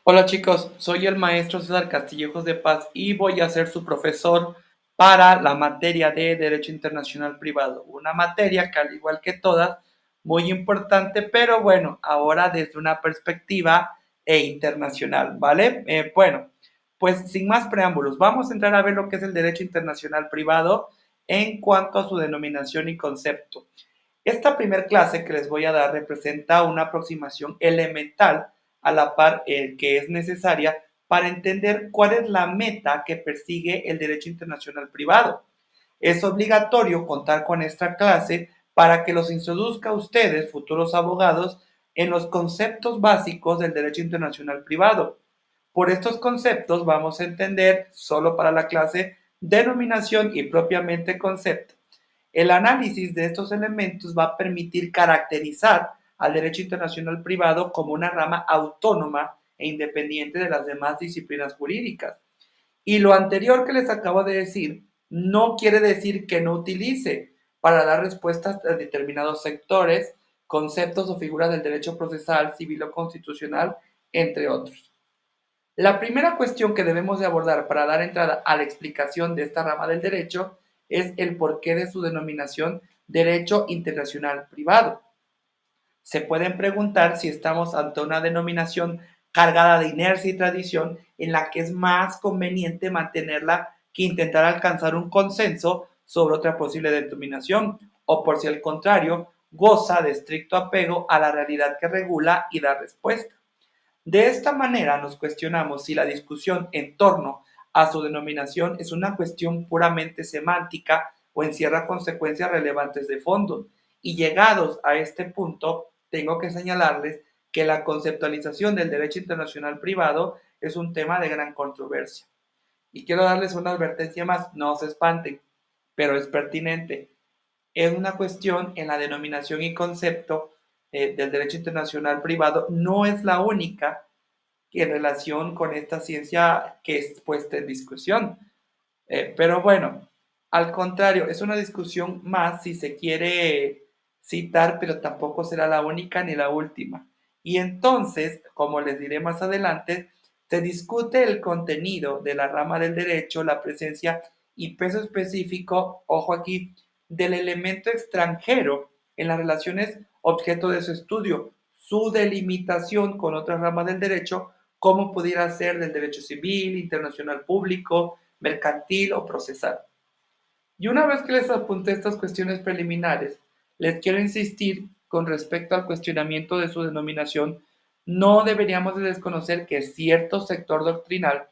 Hola chicos, soy el maestro César Castillejos de Paz y voy a ser su profesor para la materia de Derecho Internacional Privado. Una materia que al igual que todas, muy importante, pero bueno, ahora desde una perspectiva internacional, ¿vale? Bueno, pues sin más preámbulos, vamos a entrar a ver lo que es el Derecho Internacional Privado en cuanto a su denominación y concepto. Esta primer clase que les voy a dar representa una aproximación elemental a la par que es necesaria para entender cuál es la meta que persigue el derecho internacional privado. Es obligatorio contar con esta clase para que los introduzca a ustedes, futuros abogados, en los conceptos básicos del derecho internacional privado. Por estos conceptos vamos a entender, solo para la clase, denominación y propiamente concepto. El análisis de estos elementos va a permitir caracterizar al derecho internacional privado como una rama autónoma e independiente de las demás disciplinas jurídicas. Y lo anterior que les acabo de decir no quiere decir que no utilice para dar respuestas a determinados sectores, conceptos o figuras del derecho procesal, civil o constitucional, entre otros. La primera cuestión que debemos de abordar para dar entrada a la explicación de esta rama del derecho es el porqué de su denominación derecho internacional privado. Se pueden preguntar si estamos ante una denominación cargada de inercia y tradición en la que es más conveniente mantenerla que intentar alcanzar un consenso sobre otra posible denominación, o por si al contrario, goza de estricto apego a la realidad que regula y da respuesta. De esta manera nos cuestionamos si la discusión en torno a su denominación es una cuestión puramente semántica o encierra consecuencias relevantes de fondo. Y llegados a este punto, tengo que señalarles que la conceptualización del derecho internacional privado es un tema de gran controversia. Y quiero darles una advertencia más, no se espanten, pero es pertinente. Es una cuestión en la denominación y concepto del derecho internacional privado, no es la única en relación con esta ciencia que es puesta en discusión. Pero bueno, al contrario, es una discusión más si se quiere citar, pero tampoco será la única ni la última. Y entonces, como les diré más adelante, se discute el contenido de la rama del derecho, la presencia y peso específico, ojo aquí, del elemento extranjero en las relaciones objeto de su estudio, su delimitación con otras ramas del derecho, como pudiera ser del derecho civil, internacional público, mercantil o procesal. Y una vez que les apunté estas cuestiones preliminares, les quiero insistir con respecto al cuestionamiento de su denominación, no deberíamos de desconocer que cierto sector doctrinal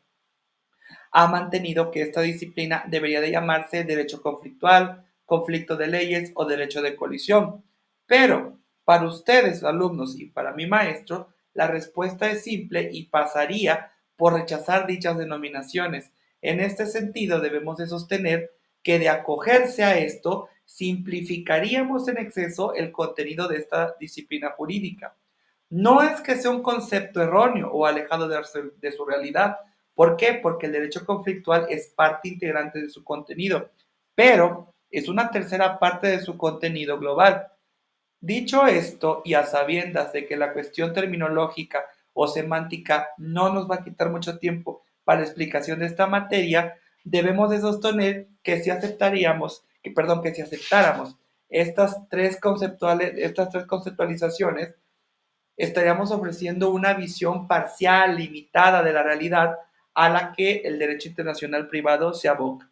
ha mantenido que esta disciplina debería de llamarse derecho conflictual, conflicto de leyes o derecho de colisión. Pero para ustedes, alumnos, y para mi maestro, la respuesta es simple y pasaría por rechazar dichas denominaciones. En este sentido, debemos de sostener que de acogerse a esto, simplificaríamos en exceso el contenido de esta disciplina jurídica. No es que sea un concepto erróneo o alejado de su realidad. ¿Por qué? Porque el derecho conflictual es parte integrante de su contenido, pero es una tercera parte de su contenido global. Dicho esto, y a sabiendas de que la cuestión terminológica o semántica no nos va a quitar mucho tiempo para la explicación de esta materia, debemos de sostener que si aceptaríamos, que si aceptáramos estas tres conceptualizaciones, estaríamos ofreciendo una visión parcial, limitada de la realidad a la que el derecho internacional privado se aboca.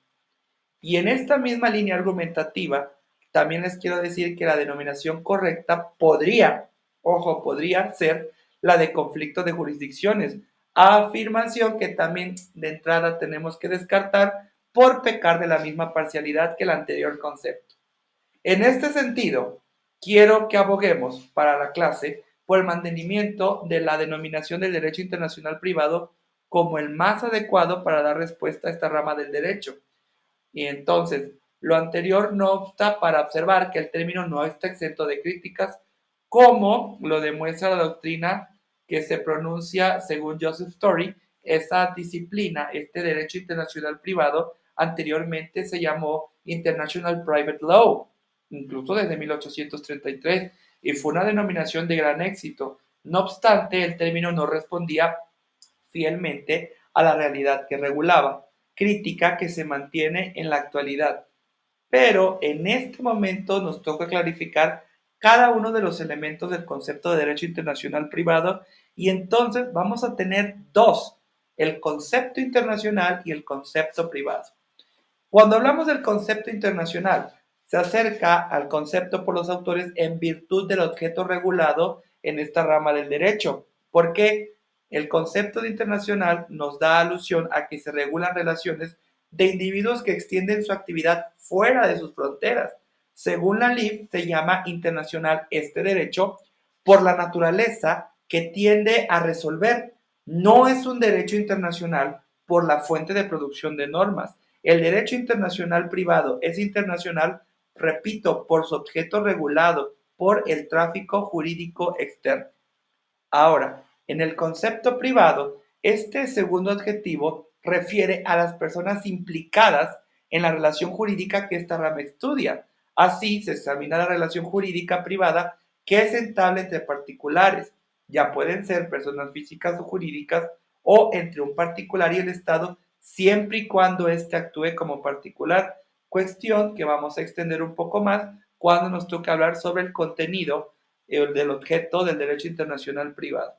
Y en esta misma línea argumentativa, también les quiero decir que la denominación correcta podría, ojo, podría ser la de conflicto de jurisdicciones, afirmación que también de entrada tenemos que descartar por pecar de la misma parcialidad que el anterior concepto. En este sentido, quiero que aboguemos para la clase por el mantenimiento de la denominación del derecho internacional privado como el más adecuado para dar respuesta a esta rama del derecho. Y entonces, lo anterior no obsta para observar que el término no está exento de críticas, como lo demuestra la doctrina que se pronuncia según Joseph Story. Esa disciplina, este derecho internacional privado, anteriormente se llamó International Private Law, incluso desde 1833, y fue una denominación de gran éxito. No obstante, el término no respondía fielmente a la realidad que regulaba, crítica que se mantiene en la actualidad. Pero en este momento nos toca clarificar cada uno de los elementos del concepto de derecho internacional privado y entonces vamos a tener dos, el concepto internacional y el concepto privado. Cuando hablamos del concepto internacional, se acerca al concepto por los autores en virtud del objeto regulado en esta rama del derecho, porque el concepto de internacional nos da alusión a que se regulan relaciones de individuos que extienden su actividad fuera de sus fronteras. Según la LIF, se llama internacional este derecho por la naturaleza que tiende a resolver. No es un derecho internacional por la fuente de producción de normas. El derecho internacional privado es internacional, repito, por su objeto regulado, por el tráfico jurídico externo. Ahora, en el concepto privado, este segundo adjetivo refiere a las personas implicadas en la relación jurídica que esta rama estudia. Así se examina la relación jurídica privada que se entabla entre particulares, ya pueden ser personas físicas o jurídicas, o entre un particular y el Estado, siempre y cuando éste actúe como particular, cuestión que vamos a extender un poco más cuando nos toque hablar sobre el contenido del objeto del derecho internacional privado.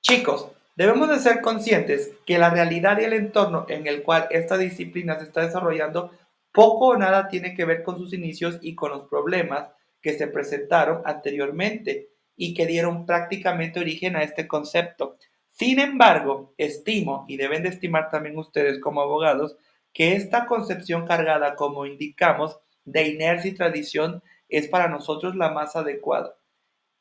Chicos, debemos de ser conscientes que la realidad y el entorno en el cual esta disciplina se está desarrollando poco o nada tiene que ver con sus inicios y con los problemas que se presentaron anteriormente y que dieron prácticamente origen a este concepto. Sin embargo, estimo, y deben de estimar también ustedes como abogados, que esta concepción cargada, como indicamos, de inercia y tradición es para nosotros la más adecuada.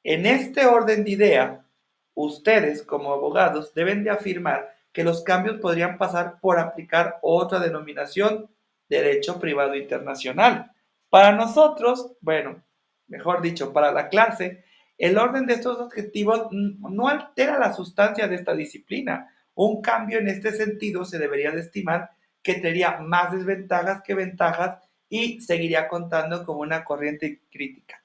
En este orden de idea, ustedes como abogados deben de afirmar que los cambios podrían pasar por aplicar otra denominación, derecho privado internacional. Para nosotros, bueno, mejor dicho, para la clase, el orden de estos objetivos no altera la sustancia de esta disciplina. Un cambio en este sentido se debería de estimar que tendría más desventajas que ventajas y seguiría contando como una corriente crítica.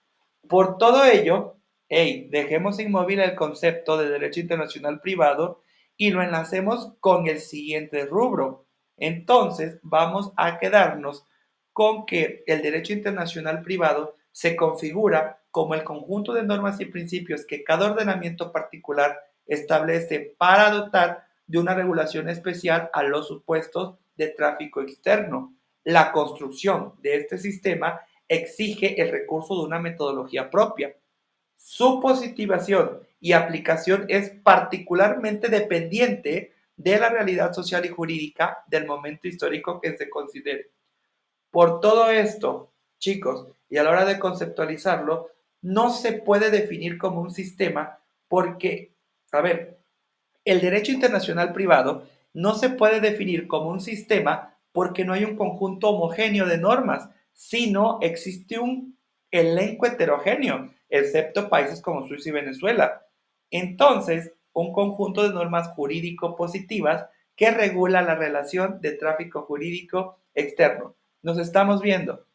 Por todo ello, hey, dejemos inmóvil el concepto de derecho internacional privado y lo enlacemos con el siguiente rubro. Entonces, vamos a quedarnos con que el derecho internacional privado se configura como el conjunto de normas y principios que cada ordenamiento particular establece para dotar de una regulación especial a los supuestos de tráfico externo. La construcción de este sistema exige el recurso de una metodología propia. Su positivación y aplicación es particularmente dependiente de la realidad social y jurídica del momento histórico que se considere. Por todo esto, chicos, y a la hora de conceptualizarlo, no se puede definir como un sistema porque, a ver, el derecho internacional privado no se puede definir como un sistema porque no hay un conjunto homogéneo de normas, sino existe un elenco heterogéneo, excepto países como Suiza y Venezuela. Entonces, un conjunto de normas jurídico-positivas que regula la relación de tráfico jurídico externo. Nos estamos viendo.